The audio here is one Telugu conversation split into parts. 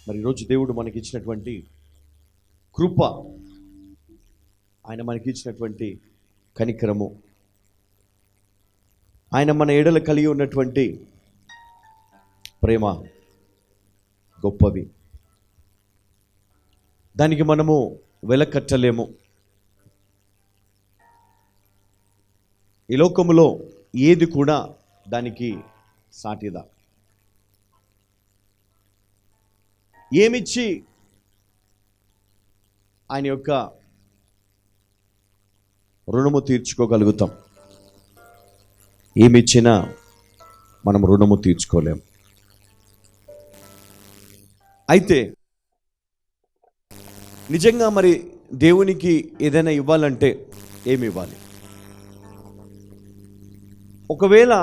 మరి ఈరోజు దేవుడు మనకి ఇచ్చినటువంటి కృప, ఆయన మనకి ఇచ్చినటువంటి కనికరము, ఆయన మన ఎడల కలిగి ఉన్నటువంటి ప్రేమ గొప్పవి. దానికి మనము వెలకట్టలేము. ఈ లోకములో ఏది కూడా దానికి సాటిదా. ఏమిచ్చి ఆయన యొక్క రుణము తీర్చుకోగలుగుతాం? ఏమిచ్చినా మనం రుణము తీర్చుకోలేం. అయితే నిజంగా మరి దేవునికి ఏదైనా ఇవ్వాలంటే ఏమి ఇవ్వాలి? ఒకవేళ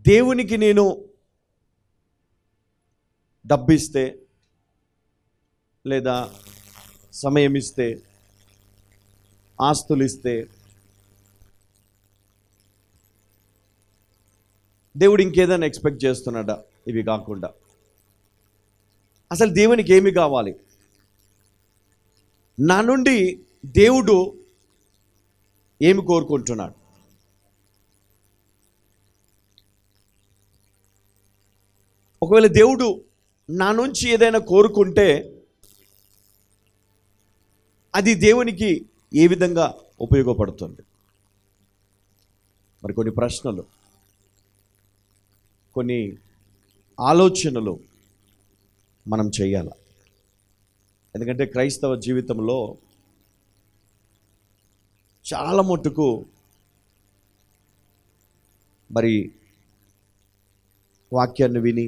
దేవునికి నేను డబ్బిస్తే లేదా సమయం ఇస్తే, ఆస్తులు ఇస్తే, దేవుడు ఇంకేదైనా ఎక్స్పెక్ట్ చేస్తున్నాడా ఇవి కాకుండా? అసలు దేవునికి ఏమి కావాలి? నా నుండి దేవుడు ఏమి కోరుకుంటున్నాడు? ఒకవేళ దేవుడు నా నుంచి ఏదైనా కోరుకుంటే అది దేవునికి ఏ విధంగా ఉపయోగపడుతుంది? మరి కొన్ని ప్రశ్నలు, కొన్ని ఆలోచనలు మనం చేయాలి. ఎందుకంటే క్రైస్తవ జీవితంలో చాలా మట్టుకు మరి వాక్యాన్ని విని,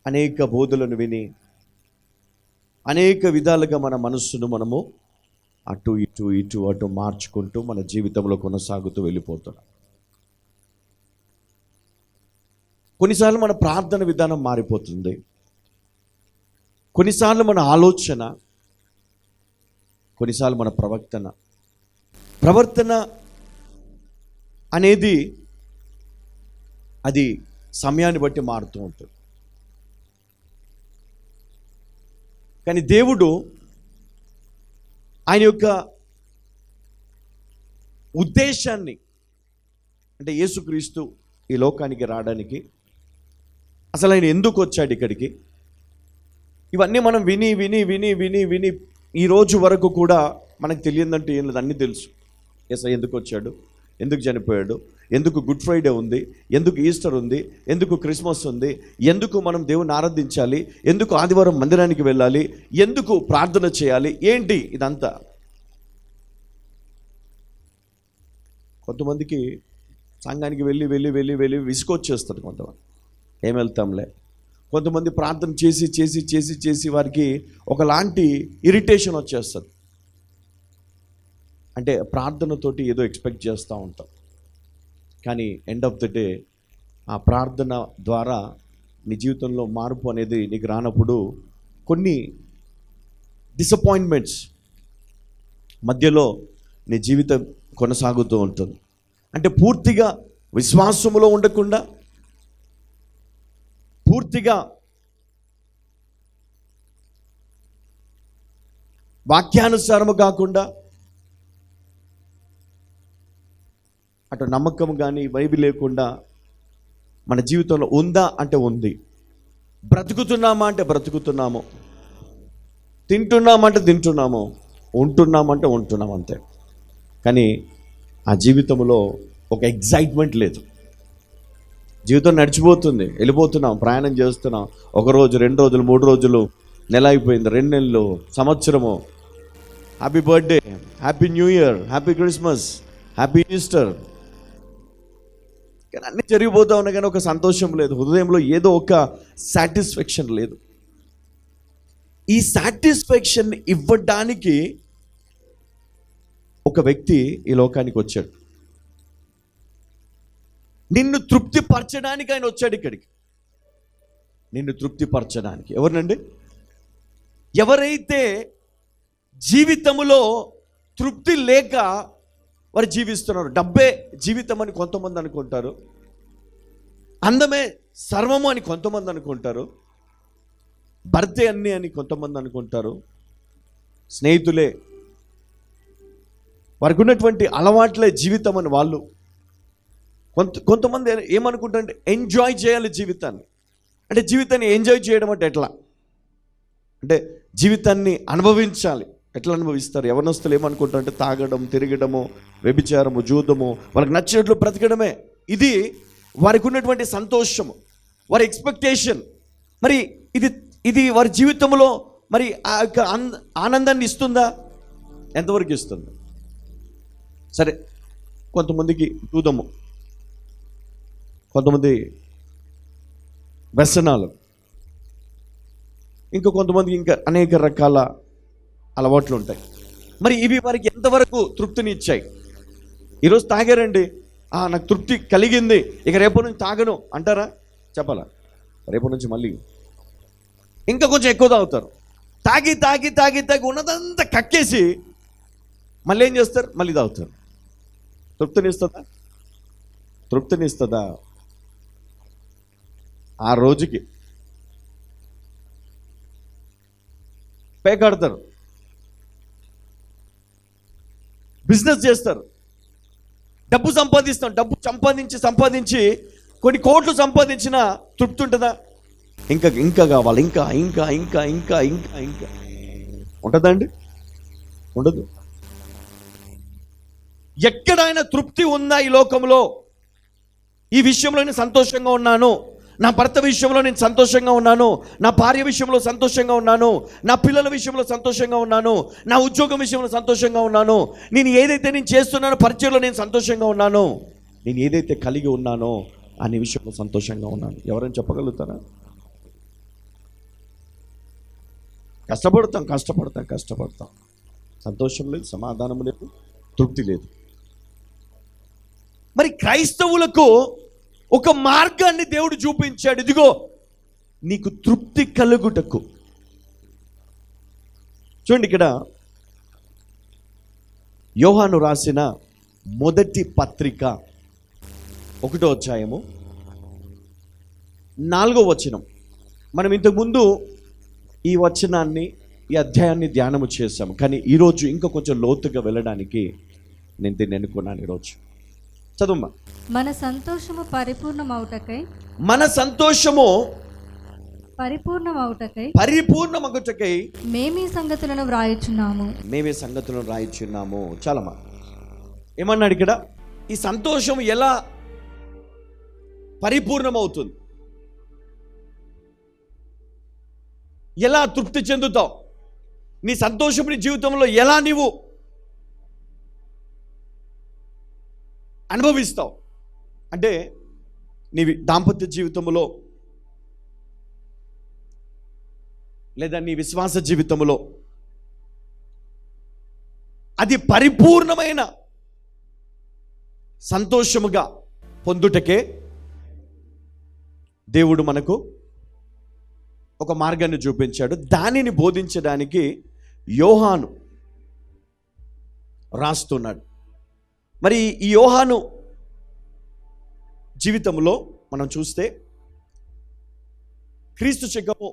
అనేక బోధలను విని, అనేక విధాలుగా మన మనస్సును మనము అటు ఇటు ఇటు అటు మార్చుకుంటూ మన జీవితంలో కొనసాగుతూ వెళ్ళిపోతున్నాం. కొన్నిసార్లు మన ప్రార్థన విధానం మారిపోతుంది. కొన్నిసార్లు మన ఆలోచన, కొన్నిసార్లు మన ప్రవర్తన అనేది అది సమయాన్ని బట్టి మారుతూ ఉంటుంది. కానీ దేవుడు ఆయన యొక్క ఉద్దేశాన్ని, అంటే యేసుక్రీస్తు ఈ లోకానికి రావడానికి అసలు ఆయన ఎందుకు వచ్చాడు ఇక్కడికి, ఇవన్నీ మనం విని విని విని విని విని ఈ రోజు వరకు కూడా మనకు తెలియదంటే ఏం లేదు, అన్నీ తెలుసు. యేసయ్య ఎందుకు వచ్చాడు, ఎందుకు చనిపోయాడు, ఎందుకు గుడ్ ఫ్రైడే ఉంది, ఎందుకు ఈస్టర్ ఉంది, ఎందుకు క్రిస్మస్ ఉంది, ఎందుకు మనం దేవుని ఆరాధించాలి, ఎందుకు ఆదివారం మందిరానికి వెళ్ళాలి, ఎందుకు ప్రార్థన చేయాలి, ఏంటి ఇదంతా. కొంతమందికి సంఘానికి వెళ్ళి వెళ్ళి వెళ్ళి వెళ్ళి విసుకొచ్చేస్తుంది. కొంతమంది ఏం వెళ్తాంలే. కొంతమంది ప్రార్థన చేసి చేసి చేసి చేసి వారికి ఒకలాంటి ఇరిటేషన్ వచ్చేస్తుంది. అంటే ప్రార్థనతోటి ఏదో ఎక్స్పెక్ట్ చేస్తూ ఉంటాం, కానీ ఎండ్ ఆఫ్ ద డే ఆ ప్రార్థన ద్వారా నీ జీవితంలో మార్పు అనేది నీకు రానప్పుడు కొన్ని డిసప్పాయింట్మెంట్స్ మధ్యలో నీ జీవితం కొనసాగుతూ ఉంటుంది. అంటే పూర్తిగా విశ్వాసములో ఉండకుండా, పూర్తిగా వాక్యానుసారము కాకుండా, అటు నమ్మకం కానీ వైపు లేకుండా మన జీవితంలో ఉందా అంటే ఉంది, బ్రతుకుతున్నామా అంటే బ్రతుకుతున్నాము, తింటున్నామంటే తింటున్నాము, ఉంటున్నామంటే ఉంటున్నాం, అంతే. కానీ ఆ జీవితంలో ఒక ఎగ్జైట్మెంట్ లేదు. జీవితం నడిచిపోతుంది, వెళ్ళిపోతున్నాం, ప్రయాణం చేస్తున్నాం. 1 రోజు, 2 రోజులు, 3 రోజులు, నెల అయిపోయింది, 2 నెలలు, సంవత్సరము. Happy birthday, happy new year, happy Christmas, happy Easter. కానీ అన్నీ జరిగిపోతా ఉన్నాయి, కానీ ఒక సంతోషం లేదు, హృదయంలో ఏదో ఒక సాటిస్ఫాక్షన్ లేదు. ఈ సాటిస్ఫాక్షన్ ఇవ్వడానికి ఒక వ్యక్తి ఈ లోకానికి వచ్చాడు. నిన్ను తృప్తిపరచడానికి ఆయన వచ్చాడు ఇక్కడికి. నిన్ను తృప్తిపరచడానికి. ఎవరినండి? ఎవరైతే జీవితంలో తృప్తి లేక వారు జీవిస్తున్నారు. డబ్బే జీవితం అని కొంతమంది అనుకుంటారు, అందమే సర్వము అని కొంతమంది అనుకుంటారు, భర్తే అన్ని అని కొంతమంది అనుకుంటారు, స్నేహితులే, వారికి ఉన్నటువంటి అలవాట్లే జీవితం అని వాళ్ళు. కొంతమంది ఏమనుకుంటారంటే ఎంజాయ్ చేయాలి జీవితాన్ని. అంటే జీవితాన్ని ఎంజాయ్ చేయడం అంటే ఎట్లా అంటే జీవితాన్ని అనుభవించాలి. ఎట్లా అనుభవిస్తారు? యవనస్తులు ఏమనుకుంటారంటే తాగడం, తిరగడము, వ్యభిచారము, జూదము, వాళ్ళకి నచ్చినట్లు బ్రతకడమే ఇది వారికి ఉన్నటువంటి సంతోషము, వారి ఎక్స్పెక్టేషన్. మరి ఇది వారి జీవితంలో మరి ఆ యొక్క ఆనందాన్ని ఇస్తుందా? ఎంతవరకు ఇస్తుంది? సరే, కొంతమందికి జూదము, కొంతమంది వ్యసనాలు, ఇంకా కొంతమందికి ఇంకా అనేక రకాల అలవాట్లు ఉంటాయి. మరి ఇవి వారికి ఎంతవరకు తృప్తిని ఇచ్చాయి? ఈరోజు తాగారండి, నాకు తృప్తి కలిగింది, ఇక రేపటి నుంచి తాగను అంటారా? చెప్పాలా? రేపటి నుంచి మళ్ళీ ఇంకా కొంచెం ఎక్కువ తాగుతారు. తాగి తాగి తాగి తాగి ఉన్నదంతా కక్కేసి మళ్ళీ ఏం చేస్తారు? మళ్ళీ తాగుతారు. తృప్తినిస్తుందా? తృప్తినిస్తుందా? ఆ రోజుకి పేకాడతారు, బిజినెస్ చేస్తారు, డబ్బు సంపాదించి కొన్ని కోట్లు సంపాదించిన తృప్తి ఉంటుందా? ఇంకా కావాలి, ఇంకా ఇంకా ఇంకా ఇంకా ఇంకా ఇంకా ఉంటుందా అండి? ఉండదు. ఎక్కడైనా తృప్తి ఉందా ఈ లోకంలో? ఈ విషయంలో నేను సంతోషంగా ఉన్నాను, నా భర్త విషయంలో నేను సంతోషంగా ఉన్నాను, నా భార్య విషయంలో సంతోషంగా ఉన్నాను, నా పిల్లల విషయంలో సంతోషంగా ఉన్నాను, నా ఉద్యోగం విషయంలో సంతోషంగా ఉన్నాను, నేను ఏదైతే నేను చేస్తున్నానో పరిచయంలో నేను సంతోషంగా ఉన్నాను, నేను ఏదైతే కలిగి ఉన్నానో అనే విషయంలో సంతోషంగా ఉన్నాను. ఎవరైనా చెప్పగలుగుతారా? కష్టపడతాం, సంతోషం లేదు, సమాధానం లేదు, తృప్తి లేదు. మరి క్రైస్తవులకు ఒక మార్గాన్ని దేవుడు చూపించాడు. ఇదిగో నీకు తృప్తి కలుగుటకు. చూడండి, ఇక్కడ యోహాను రాసిన మొదటి పత్రిక 1వ అధ్యాయము 4వ వచనం. మనం ఇంతకుముందు ఈ వచనాన్ని, ఈ అధ్యాయాన్ని ధ్యానము చేశాము, కానీ ఈరోజు ఇంకా కొంచెం లోతుగా వెళ్ళడానికి నేను దీన్ని ఎన్నుకున్నాను. ఈరోజు చదువు. మన సంతోషము పరిపూర్ణమవుటకై మేమీ సంగతులను వ్రాయుచున్నాము. చాలమ్మా. ఏమన్నాడు ఇక్కడ? ఈ సంతోషం ఎలా పరిపూర్ణమవుతుంది? ఎలా తృప్తి చెందుతావు? నీ సంతోషం నీ జీవితంలో ఎలా నీవు అనుభవిస్తావు? అంటే నీ దాంపత్య జీవితంలో, లేదా నీ విశ్వాస జీవితంలో అది పరిపూర్ణమైన సంతోషముగా పొందుటకే దేవుడు మనకు ఒక మార్గాన్ని చూపించాడు. దానిని బోధించడానికి యోహాను రాస్తున్నాడు. మరి ఈ యోహాను జీవితంలో మనం చూస్తే క్రీస్తు శకము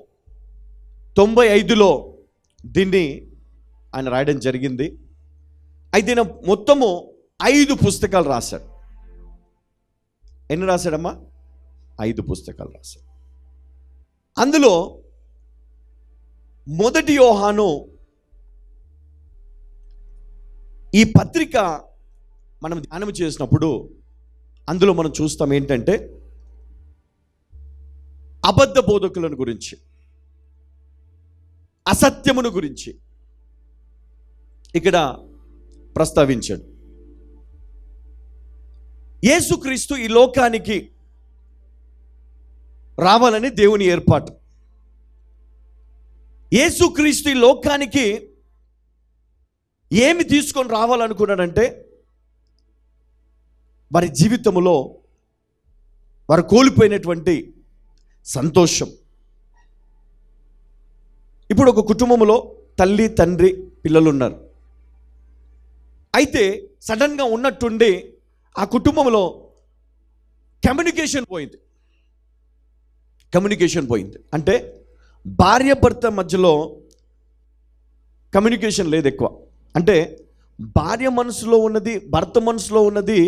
95లో దీన్ని ఆయన రాయడం జరిగింది. అయితే ఈయన మొత్తము 5 పుస్తకాలు రాశాడు. ఎన్ని రాశాడమ్మా? 5 పుస్తకాలు రాశాడు. అందులో మొదటి యోహాను, ఈ పత్రిక మనం ధ్యానం చేసినప్పుడు అందులో మనం చూస్తాం ఏంటంటే అబద్ధ బోధకులను గురించి, అసత్యమును గురించి ఇక్కడ ప్రస్తావించాడు. యేసుక్రీస్తు ఈ లోకానికి రావాలని దేవుని ఏర్పాటు. యేసుక్రీస్తు ఈ లోకానికి ఏమి తీసుకొని రావాలనుకున్నాడంటే వారి జీవితంలో వారు కోల్పోయినటువంటి సంతోషం. ఇప్పుడు ఒక కుటుంబంలో తల్లి, తండ్రి, పిల్లలు ఉన్నారు. అయితే సడన్గా ఉన్నట్టుండి ఆ కుటుంబంలో కమ్యూనికేషన్ పోయింది. కమ్యూనికేషన్ పోయింది. అంటే భార్య భర్త మధ్యలో కమ్యూనికేషన్ లేదు ఎక్కువ. అంటే భార్య మనసులో ఉన్నది భర్త మనసులో ఉన్నది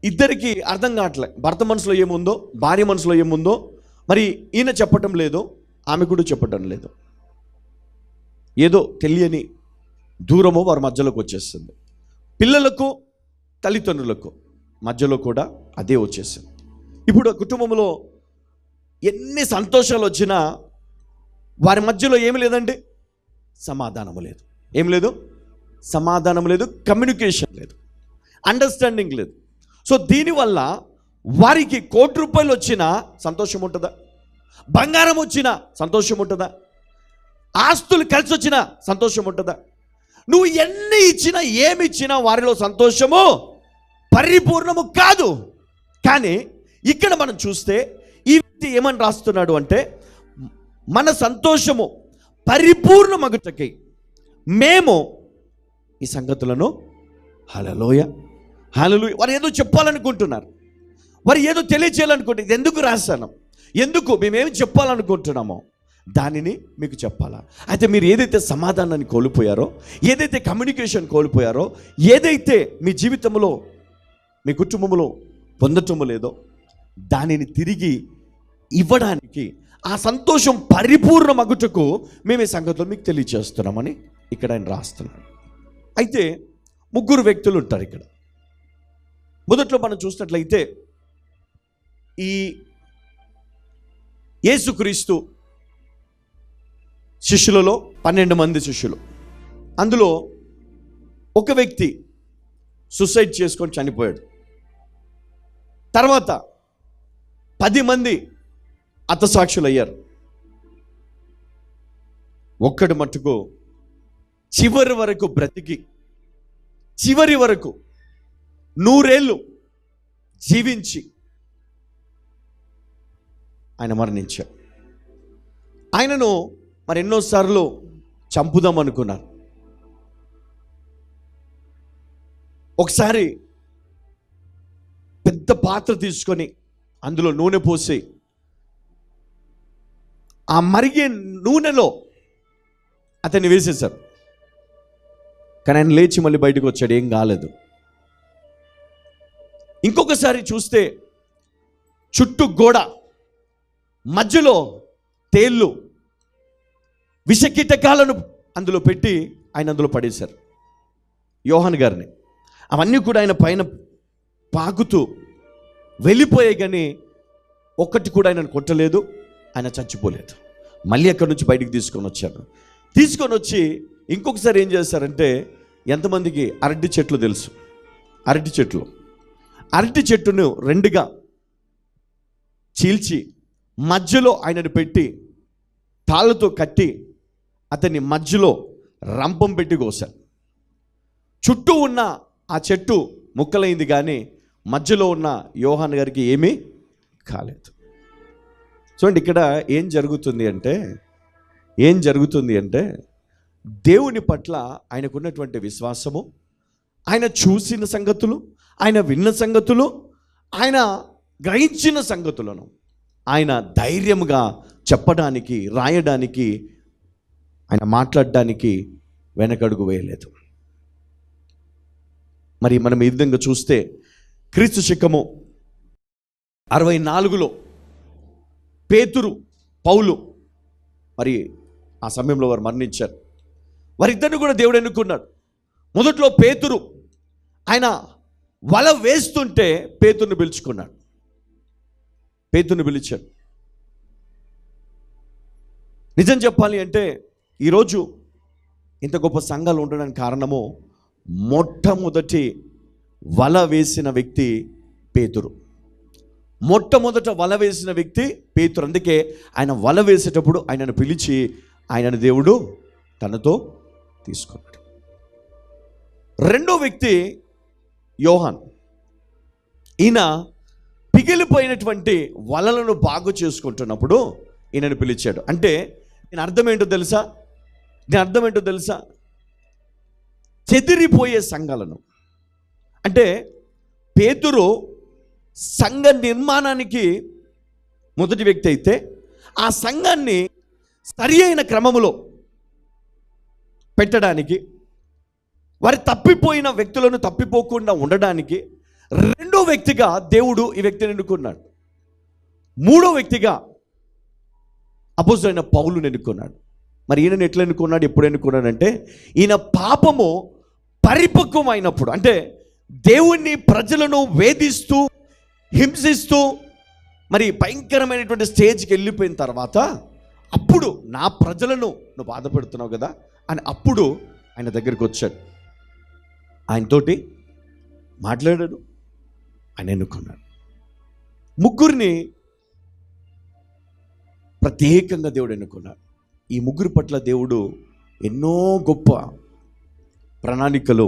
ఇద్దరికి అర్థం కావట్లే. భర్త మనసులో ఏముందో భార్య మనసులో ఏముందో మరి ఈయన చెప్పటం లేదు, ఆమె కూడా చెప్పటం లేదు. ఏదో తెలియని దూరమో వారి మధ్యలోకి వచ్చేస్తుంది. పిల్లలకు తల్లిదండ్రులకు మధ్యలో కూడా అదే వచ్చేసింది. ఇప్పుడు కుటుంబంలో ఎన్ని సంతోషాలు వచ్చినా వారి మధ్యలో ఏమి లేదండి, సమాధానము లేదు. ఏం లేదు, సమాధానం లేదు, కమ్యూనికేషన్ లేదు, అండర్స్టాండింగ్ లేదు. సో దీనివల్ల వారికి ₹1,00,00,000 వచ్చినా సంతోషం ఉంటుందా? బంగారం వచ్చినా సంతోషం ఉంటుందా? ఆస్తులు కలిసి వచ్చినా సంతోషం ఉంటుందా? నువ్వు ఎన్ని ఇచ్చినా ఏమి ఇచ్చినా వారిలో సంతోషము పరిపూర్ణము కాదు. కానీ ఇక్కడ మనం చూస్తే ఈ వ్యక్తి ఏమని రాస్తున్నాడు అంటే, మన సంతోషము పరిపూర్ణమగుటకై మేము ఈ సంగతులను హల్లెలూయా హల్లెలూయా. వారు ఏదో చెప్పాలనుకుంటున్నారు, వారు ఏదో తెలియచేయాలనుకుంటే ఇది ఎందుకు రాశాను, ఎందుకు మేమేమి చెప్పాలనుకుంటున్నామో దానిని మీకు చెప్పాలా. అయితే మీరు ఏదైతే సమాధానాన్ని కోల్పోయారో, ఏదైతే కమ్యూనికేషన్ కోల్పోయారో, ఏదైతే మీ జీవితంలో మీ కుటుంబంలో పొందటము లేదో దానిని తిరిగి ఇవ్వడానికి, ఆ సంతోషం పరిపూర్ణమగుటకు మేము ఈ సంగతులు మీకు తెలియజేస్తున్నామని ఇక్కడ ఆయన రాస్తున్నాడు. అయితే 3 వ్యక్తులు ఉంటారు ఇక్కడ. మొదట్లో మనం చూసినట్లయితే ఈ యేసుక్రీస్తు శిష్యులలో 12 మంది శిష్యులు, అందులో ఒక వ్యక్తి సూసైడ్ చేసుకొని చనిపోయాడు. తర్వాత 10 మంది హతసాక్షులు అయ్యారు. ఒక్కడు మట్టుకు చివరి వరకు బ్రతికి, చివరి వరకు 100 ఏళ్ళు జీవించి ఆయన మరణించారు. ఆయనను మరి ఎన్నోసార్లు చంపుదాం అనుకున్నారు. ఒకసారి పెద్ద పాత్ర తీసుకొని అందులో నూనె పోసి ఆ మరిగే నూనెలో అతన్ని వేసేశారు. కానీ ఆయన లేచి మళ్ళీ బయటకు వచ్చాడు, ఏం కాలేదు. ఇంకొకసారి చూస్తే చుట్టూ గోడ, మధ్యలో తేళ్ళు, విషకీటకాలను అందులో పెట్టి ఆయన అందులో పడేశారు యోహాను గారిని. అవన్నీ కూడా ఆయన పైన పాకుతూ వెళ్ళిపోయాయి, కానీ ఒక్కటి కూడా ఆయనను కొట్టలేదు, ఆయన చచ్చిపోలేదు. మళ్ళీ అక్కడి నుంచి బయటికి తీసుకొని వచ్చి ఇంకొకసారి ఏం చేశారంటే, ఎంతమందికి అరటి చెట్లు తెలుసు? అరటి చెట్టును 2గా చీల్చి మధ్యలో ఆయనను పెట్టి తాళ్ళతో కట్టి అతన్ని మధ్యలో రంపం పెట్టి కోశారు. చుట్టూ ఉన్న ఆ చెట్టు ముక్కలైంది, కానీ మధ్యలో ఉన్న యోహాను గారికి ఏమీ కాలేదు. చూడండి, ఇక్కడ ఏం జరుగుతుంది అంటే దేవుని పట్ల ఆయనకున్నటువంటి విశ్వాసము, ఆయన చూసిన సంగతులు, ఆయన విన్న సంగతులు, ఆయన గ్రహించిన సంగతులను ఆయన ధైర్యంగా చెప్పడానికి, రాయడానికి, ఆయన మాట్లాడడానికి వెనకడుగు వేయలేదు. మరి మనం ఈ విధంగా చూస్తే క్రీస్తు శకము 64లో పేతురు, పౌలు మరి ఆ సమయంలో వారు మరణించారు. వారిద్దరిని కూడా దేవుడు ఎన్నుకున్నాడు. మొదట్లో పేతురు ఆయన వల వేస్తుంటే పేతురుని పిలుచుకున్నాడు, పేతురుని పిలిచాడు. నిజం చెప్పాలి అంటే ఈరోజు ఇంత గొప్ప సంఘాలు ఉండడానికి కారణము, మొట్టమొదటి వల వేసిన వ్యక్తి పేతురు. మొట్టమొదట వల వేసిన వ్యక్తి పేతురు. అందుకే ఆయన వల వేసేటప్పుడు ఆయనను పిలిచి ఆయనను దేవుడు తనతో తీసుకున్నాడు. రెండో వ్యక్తి యోహాన్. ఈయన పిగిలిపోయినటువంటి వలలను బాగు చేసుకుంటున్నప్పుడు ఈయనను పిలిచాడు. అంటే నేను అర్థం ఏంటో తెలుసా? చెదిరిపోయే సంఘాలను, అంటే పేతురు సంఘ నిర్మాణానికి మొదటి వ్యక్తి అయితే ఆ సంఘాన్ని సరి అయిన క్రమములో పెట్టడానికి, వారి తప్పిపోయిన వ్యక్తులను తప్పిపోకుండా ఉండడానికి రెండో వ్యక్తిగా దేవుడు ఈ వ్యక్తిని ఎన్నుకున్నాడు. మూడో వ్యక్తిగా అపోస్తలుడైన పౌలుని ఎన్నుకున్నాడు. మరి ఈయనను ఎట్లా ఎన్నుకున్నాడు, ఎప్పుడు ఎన్నుకున్నాడంటే ఈయన పాపము పరిపక్వమైనప్పుడు, అంటే దేవుణ్ణి ప్రజలను వేధిస్తూ హింసిస్తూ మరి భయంకరమైనటువంటి స్టేజ్కి వెళ్ళిపోయిన తర్వాత అప్పుడు నా ప్రజలను నువ్వు బాధపెడుతున్నావు కదా అని అప్పుడు ఆయన దగ్గరికి వచ్చాడు, ఆయనతోటి మాట్లాడాడు, ఆయన ఎన్నుకున్నాడు. ముగ్గురిని ప్రత్యేకంగా దేవుడు ఎన్నుకున్నాడు. ఈ ముగ్గురు పట్ల దేవుడు ఎన్నో గొప్ప ప్రణాళికలు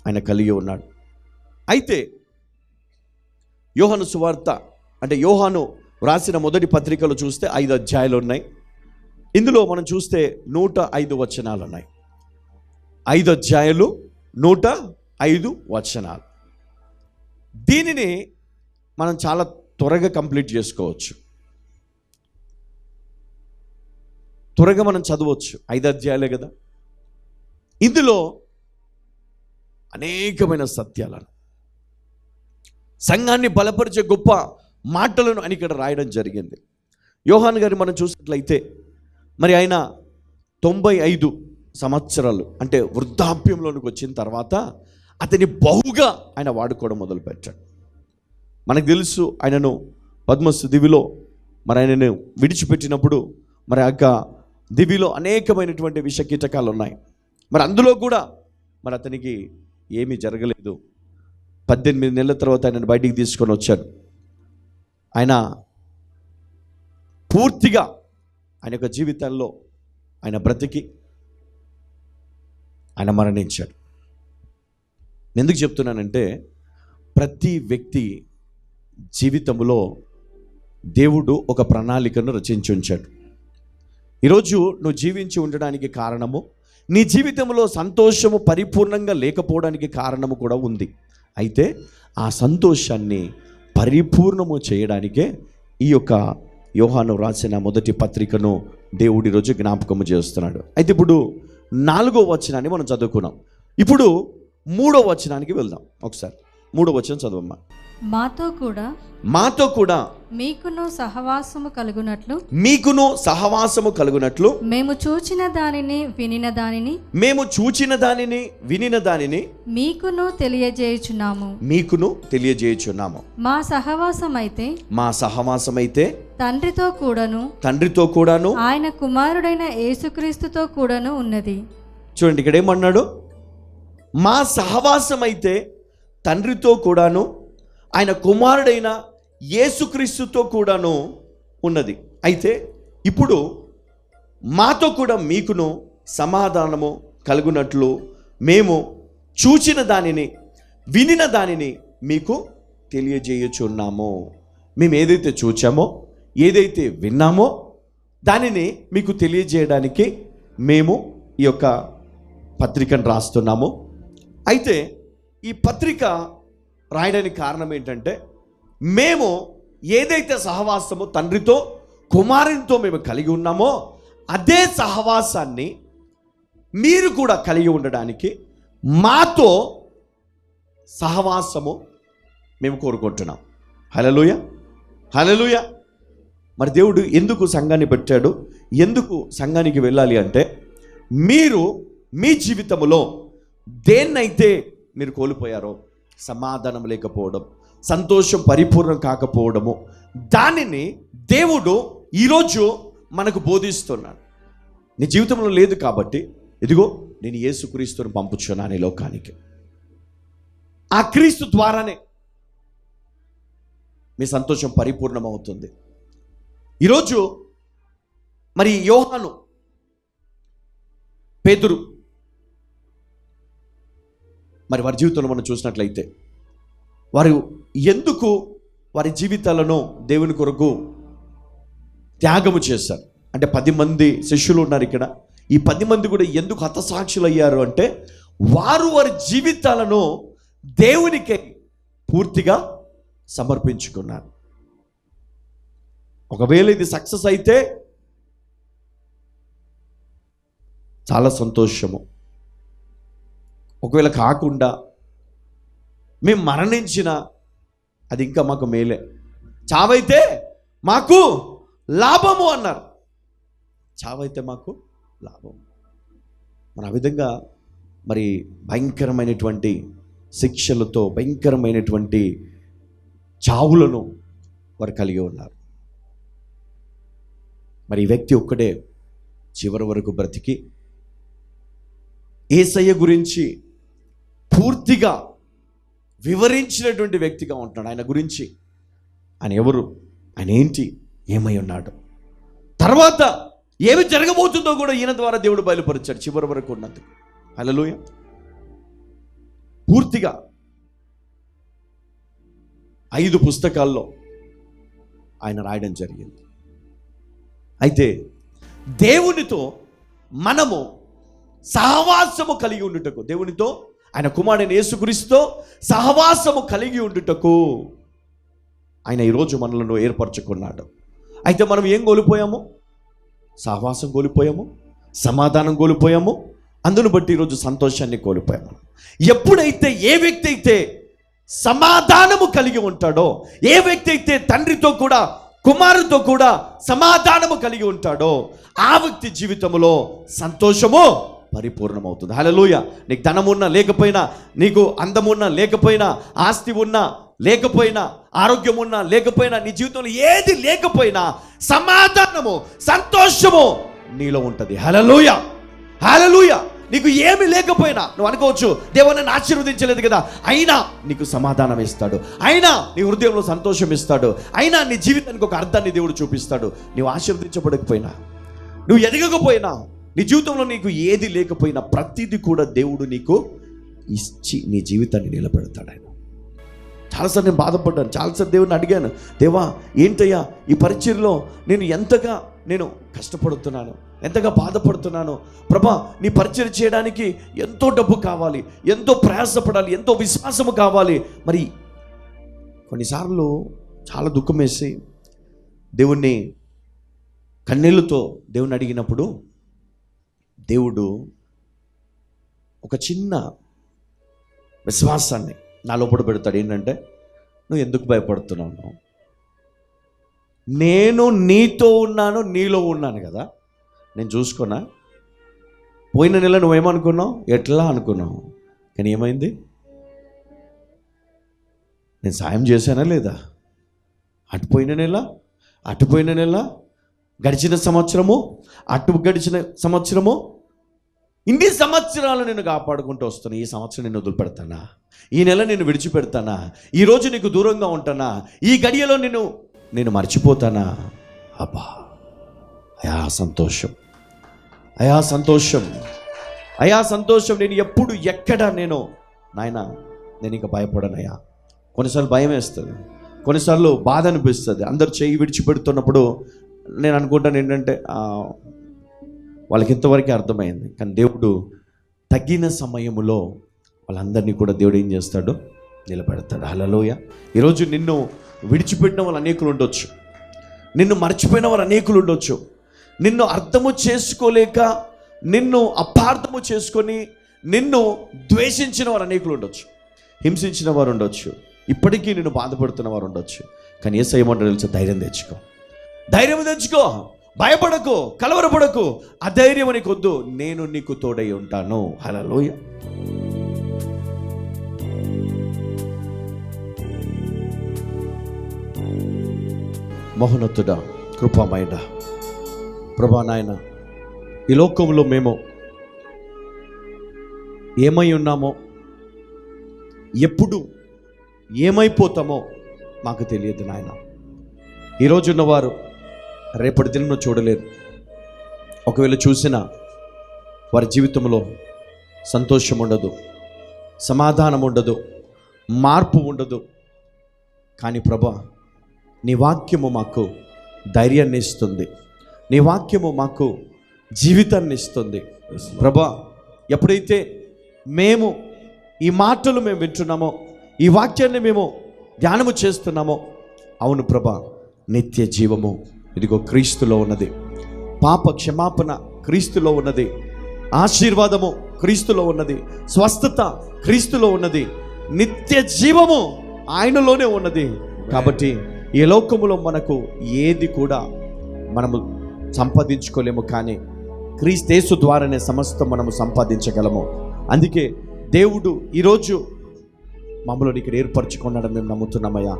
ఆయన కలిగి ఉన్నాడు. అయితే యోహాను సువార్త అంటే యోహాను రాసిన మొదటి పత్రికలు చూస్తే 5 అధ్యాయాలు ఉన్నాయి. ఇందులో మనం చూస్తే 105 వచనాలు ఉన్నాయి. 5 అధ్యాయాలు 105 వచనాలు. దీనిని మనం చాలా త్వరగా కంప్లీట్ చేసుకోవచ్చు, త్వరగా మనం చదవచ్చు. 5 అధ్యాయాలే కదా. ఇందులో అనేకమైన సత్యాలను, సంఘాన్ని బలపరిచే గొప్ప మాటలను అని ఇక్కడ రాయడం జరిగింది. యోహాను గారిని మనం చూసినట్లయితే మరి ఆయన 95 సంవత్సరాలు అంటే వృద్ధాప్యంలోనికి వచ్చిన తర్వాత అతని బహుగా ఆయన వాడుకోవడం మొదలుపెట్టాడు. మనకు తెలుసు ఆయనను పద్మస్తు దివిలో మరి ఆయనను విడిచిపెట్టినప్పుడు మరి ఆ దివిలో అనేకమైనటువంటి విష కీటకాలు ఉన్నాయి. మరి అందులో కూడా మరి అతనికి ఏమీ జరగలేదు. 18 నెలల తర్వాత ఆయనను బయటికి తీసుకొని వచ్చాడు. ఆయన పూర్తిగా ఆయన యొక్క జీవితంలో ఆయన బ్రతికి ఆయన మరణించాడు. ఎందుకు చెప్తున్నానంటే ప్రతి వ్యక్తి జీవితంలో దేవుడు ఒక ప్రణాళికను రచించి ఉంచాడు. ఈరోజు నువ్వు జీవించి ఉండడానికి కారణము, నీ జీవితంలో సంతోషము పరిపూర్ణంగా లేకపోవడానికి కారణము కూడా ఉంది. అయితే ఆ సంతోషాన్ని పరిపూర్ణము చేయడానికే ఈ యొక్క యోహాను రాసిన మొదటి పత్రికను దేవుడు ఈరోజు జ్ఞాపకము చేస్తున్నాడు. అయితే ఇప్పుడు 4వ వచనాన్ని మనం చదువుకున్నాం. ఇప్పుడు 3వ వచనానికి వెళ్దాం. ఒకసారి 3వ వచనం చదవమ్మా. మాతో కూడా మీకును సహవాసము కలుగునట్లు మేము చూచిన దానిని వినిన దానిని మీకును తెలియజేయుచున్నాము. మా సహవాసమైతే తండ్రితో కూడాను ఆయన కుమారుడైన యేసుక్రీస్తుతో కూడాను ఉన్నది. చూడండి, ఇక్కడ ఏమన్నాడు? మా సహవాసమైతే తండ్రితో కూడాను ఆయన కుమారుడైన యేసుక్రీస్తుతో కూడాను ఉన్నది. అయితే ఇప్పుడు మాతో కూడా మీకును సమాధానము కలుగునట్లు మేము చూచిన దానిని వినిన దానిని మీకు తెలియజేయుచున్నాము. మేము ఏదైతే చూచామో ఏదైతే విన్నామో దానిని మీకు తెలియజేయడానికి మేము ఈ యొక్క పత్రికను రాస్తున్నాము. అయితే ఈ పత్రిక రాయడానికి కారణం ఏంటంటే మేము ఏదైతే సహవాసము తండ్రితో కుమారునితో మేము కలిగి ఉన్నామో అదే సహవాసాన్ని మీరు కూడా కలిగి ఉండడానికి మాతో సహవాసము మేము కోరుకుంటున్నాం. హల్లెలూయా, హల్లెలూయా. మరి దేవుడు ఎందుకు సంఘాన్ని పెట్టాడు, ఎందుకు సంఘానికి వెళ్ళాలి అంటే మీరు మీ జీవితంలో దేన్నైతే మీరు కోల్పోయారో, సమాధానం లేకపోవడం, సంతోషం పరిపూర్ణం కాకపోవడము, దానిని దేవుడు ఈరోజు మనకు బోధిస్తున్నాడు. నీ జీవితంలో లేదు కాబట్టి ఇదిగో నేను యేసుక్రీస్తుని పంపుచున్నాను ఈ లోకానికి. ఆ క్రీస్తు ద్వారానే మీ సంతోషం పరిపూర్ణమవుతుంది. ఈరోజు మరి యోహాను, పేతురు మరి వారి జీవితంలో మనం చూసినట్లయితే వారు ఎందుకు వారి జీవితాలను దేవుని కొరకు త్యాగము చేశారు అంటే 10 మంది శిష్యులు ఉన్నారు ఇక్కడ. ఈ 10 మంది కూడా ఎందుకు హతసాక్షులు అయ్యారు అంటే వారి జీవితాలను దేవునికి పూర్తిగా సమర్పించుకున్నారు. ఒకవేళ ఇది సక్సెస్ అయితే చాలా సంతోషము. ఒకవేళ కాకుండా మేము మరణించిన అది ఇంకా మాకు మేలే. చావైతే మాకు లాభము అన్నారు. చావైతే మాకు లాభం. మన ఆ విధంగా మరి భయంకరమైనటువంటి శిక్షలతో భయంకరమైనటువంటి చావులను వారు కలిగి ఉన్నారు. మరి ఈ వ్యక్తి ఒక్కడే చివరి వరకు బ్రతికి యేసయ్య గురించి పూర్తిగా వివరించినటువంటి వ్యక్తిగా ఉంటున్నాడు. ఆయన గురించి, ఆయన ఎవరు, ఆయన ఏంటి, ఏమై ఉన్నాడు, తర్వాత ఏమి జరగబోతుందో కూడా ఈయన ద్వారా దేవుడు బయలుపరిచాడు చివరి వరకు ఉన్నందుకు. హల్లెలూయా. పూర్తిగా 5 పుస్తకాల్లో ఆయన రాయడం జరిగింది. అయితే దేవునితో మనము సహవాసము కలిగి ఉండుటకు, దేవునితో ఆయన కుమారుడైన యేసుక్రీస్తుతో సహవాసము కలిగి ఉండుటకు ఆయన ఈరోజు మనలను ఏర్పరచుకున్నాడు. అయితే మనం ఏం కోల్పోయాము? సహవాసం కోల్పోయాము, సమాధానం కోల్పోయాము, అందును బట్టి ఈరోజు సంతోషాన్ని కోల్పోయాము. ఎప్పుడైతే ఏ వ్యక్తి అయితే సమాధానము కలిగి ఉంటాడో, ఏ వ్యక్తి అయితే తండ్రితో కూడా కుమారుతో కూడా సమాధానము కలిగి ఉంటాడో, ఆ వ్యక్తి జీవితంలో సంతోషము పరిపూర్ణమవుతుంది. హల్లెలూయా. నీకు ధనమున్నా లేకపోయినా, నీకు అందమున్నా లేకపోయినా, ఆస్తి ఉన్నా లేకపోయినా, ఆరోగ్యం ఉన్నా లేకపోయినా, నీ జీవితంలో ఏది లేకపోయినా సమాధానము సంతోషము నీలో ఉంటుంది. హల్లెలూయా, హల్లెలూయా. నీకు ఏమి లేకపోయినా నువ్వు అనుకోవచ్చు, దేవుడు నన్ను ఆశీర్వదించలేదు కదా, అయినా నీకు సమాధానం ఇస్తాడు, అయినా నీ హృదయంలో సంతోషం ఇస్తాడు, అయినా నీ జీవితానికి ఒక అర్థాన్ని దేవుడు చూపిస్తాడు. నువ్వు ఆశీర్వదించబడకపోయినా, నువ్వు ఎదగకపోయినా, నీ జీవితంలో నీకు ఏది లేకపోయినా ప్రతిదీ కూడా దేవుడు నీకు ఇచ్చి నీ జీవితాన్ని నిలబెడతాడు. ఆయన చాలాసార్లు నేను బాధపడ్డాను, చాలాసార్లు దేవుడిని అడిగాను, దేవా ఏంటయ్యా ఈ పరిచర్యలో నేను ఎంతగా కష్టపడుతున్నాను, ఎంతగా బాధపడుతున్నాను ప్రభా, నీ పరిచర్య చేయడానికి ఎంతో డబ్బు కావాలి, ఎంతో ప్రయాసపడాలి, ఎంతో విశ్వాసము కావాలి. మరి కొన్నిసార్లు చాలా దుఃఖం వేసి దేవుణ్ణి కన్నీళ్ళతో దేవుణ్ణి అడిగినప్పుడు దేవుడు ఒక చిన్న విశ్వాసాన్ని నా లోపల పెడతాడు. ఏంటంటే, నువ్వు ఎందుకు భయపడుతున్నావు? నేను నీతో ఉన్నాను, నీలో ఉన్నాను కదా, నేను చూసుకున్నా. పోయిన నెల నువ్వేమనుకున్నావు, ఎట్లా అనుకున్నావు, కానీ ఏమైంది? నేను సాయం చేశానా లేదా? అటుపోయిన నెల, గడిచిన సంవత్సరము, గడిచిన సంవత్సరము, ఇన్ని సంవత్సరాలు నేను కాపాడుకుంటూ వస్తాను. ఈ సంవత్సరం నేను వదిలిపెడతానా? ఈ నెల నేను విడిచిపెడతానా? ఈరోజు నీకు దూరంగా ఉంటానా? ఈ గడియలో నేను మర్చిపోతానా? అబ్బా, అయా సంతోషం, అయా సంతోషం, అయా సంతోషం. నేను ఎప్పుడు ఎక్కడ నాయన నేను ఇంకా భయపడనయ్యా. కొన్నిసార్లు భయం వేస్తుంది, కొన్నిసార్లు బాధ అనిపిస్తుంది. అందరు చేయి విడిచిపెడుతున్నప్పుడు నేను అనుకుంటాను ఏంటంటే, వాళ్ళకి ఇంతవరకే అర్థమైంది. కానీ దేవుడు తగిన సమయములో వాళ్ళందరినీ కూడా దేవుడు ఏం చేస్తాడు? నిలబెడతాడు. హల్లెలూయా. ఈరోజు నిన్ను విడిచిపెట్టిన వాళ్ళు అనేకులు ఉండొచ్చు, నిన్ను మర్చిపోయిన వారు అనేకులు ఉండొచ్చు, నిన్ను అర్థము చేసుకోలేక, నిన్ను అపార్థము చేసుకొని, నిన్ను ద్వేషించిన వారు అనేకులు ఉండొచ్చు, హింసించిన వారు ఉండొచ్చు, ఇప్పటికీ నిన్ను బాధపడుతున్న వారు ఉండొచ్చు. కానీ యేసయ్య ఏమంటాడో తెలుసా? ధైర్యం తెచ్చుకో, భయపడకు, కలవరపడకు, అధైర్యం నీకొద్దు, నేను నీకు తోడై ఉంటాను. హల్లెలూయా. మహోన్నతుడా, కృపామయుడా, ప్రభా నాయన, ఈ లోకంలో మేము ఏమై ఉన్నామో, ఎప్పుడు ఏమైపోతామో మాకు తెలియదు నాయన. ఈరోజున్నవారు రేపటి దినం చూడలేరు. ఒకవేళ చూసినా వారి జీవితంలో సంతోషం ఉండదు, సమాధానం ఉండదు, మార్పు ఉండదు. కానీ ప్రభా, నీ వాక్యము మాకు ధైర్యాన్ని ఇస్తుంది, నీ వాక్యము మాకు జీవితాన్ని ఇస్తుంది. ప్రభా, ఎప్పుడైతే మేము ఈ మాటలు మేము వింటున్నామో, ఈ వాక్యాన్ని మేము ధ్యానము చేస్తున్నామో, అవును ప్రభా, నిత్య జీవము ఇదిగో క్రీస్తులో ఉన్నది. పాప క్షమాపణ క్రీస్తులో ఉన్నది. ఆశీర్వాదము క్రీస్తులో ఉన్నది. స్వస్థత క్రీస్తులో ఉన్నది. నిత్య జీవము ఆయనలోనే ఉన్నది. కాబట్టి ఈ లోకములో మనకు ఏది కూడా మనము సంపాదించుకోలేము, కానీ క్రీస్తు ద్వారానే సమస్తం మనము సంపాదించగలము. అందుకే దేవుడు ఈరోజు మమ్మల్ని ఇక్కడ ఏర్పరచుకున్నాడని మేము నమ్ముతున్నామయ్యా.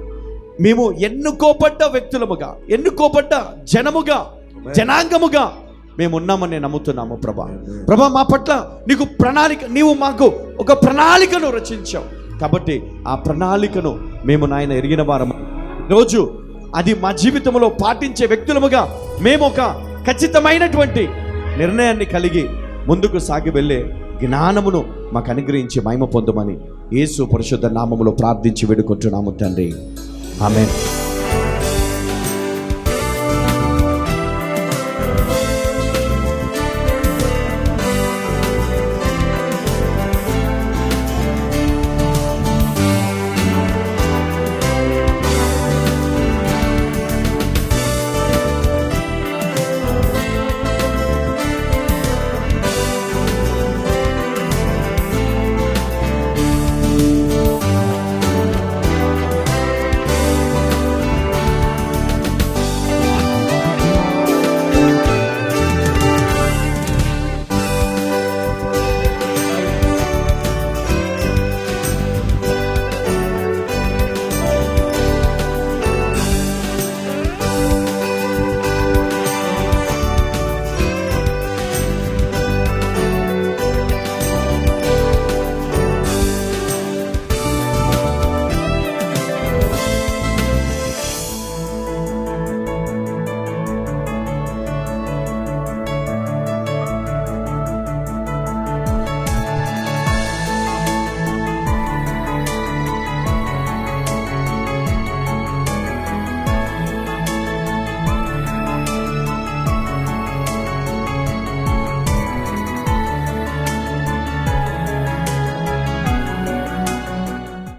మేము ఎన్నుకోబడ్డ వ్యక్తులముగా, ఎన్నుకోబడ్డ జనముగా, జనాంగముగా మేము ఉన్నామని నమ్ముతున్నాము. ప్రభా మా పట్ల నీకు ప్రణాళిక, నీవు మాకు ఒక ప్రణాళికను రచించావు. కాబట్టి ఆ ప్రణాళికను మేము నాయన ఎరిగిన వారము. రోజు అది మా జీవితంలో పాటించే వ్యక్తులముగా మేము ఒక ఖచ్చితమైనటువంటి నిర్ణయాన్ని కలిగి ముందుకు సాగి వెళ్ళే జ్ఞానమును మాకు అనుగ్రహించి మహిమ పొందమని యేసు పరిశుద్ధ నామములో ప్రార్థించి వేడుకుంటున్నాము తండ్రి. ఆమేన్.